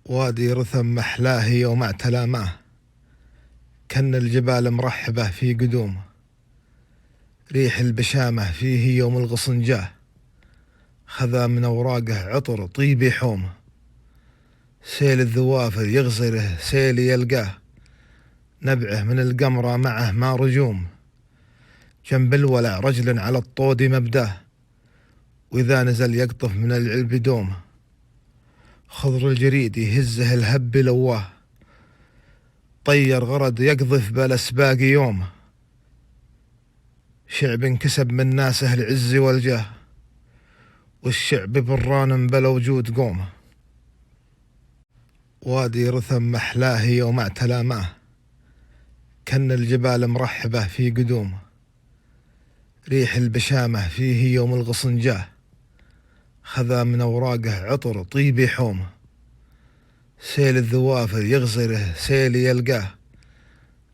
وادي رثم محلاه يوم اعتلى ماه، كن الجبال مرحبة في قدومه، ريح البشامة فيه يوم الغصن جاه، خذا من أوراقه عطر طيب يحومه، سيل الذوافر يغزره سيل يلقاه، نبعه من القمرة معه ما رجوم، جنب الولع رجل على الطود مبداه، وإذا نزل يقطف من العلب دومه، خضر الجريد يهزه الهب لواه، طير غرد يقذف بالأسباق يومه، شعب انكسب من ناسه العز والجاه، والشعب بران بلا وجود قومه. وادي رثم محلاه يوم اعتلى ماه، كن الجبال مرحبة في قدومه، ريح البشامة فيه يوم الغصن جاه، خذا من أوراقه عطر طيب يحومه، سيل الذوافر يغزره سيل يلقاه،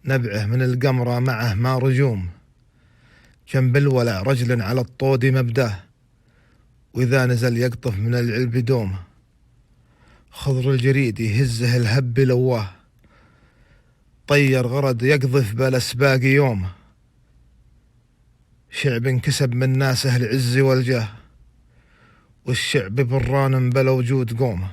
نبعه من القمرة معه ما رجوم، جنب الولع رجل على الطود مبداه، وإذا نزل يقطف من العلب دومه، خضر الجريد يهزه الهب لواه، طير غرد يقذف بالأسباق يومه، شعب انكسب من ناسه العز والجاه، والشعب بران بلا وجود قومه.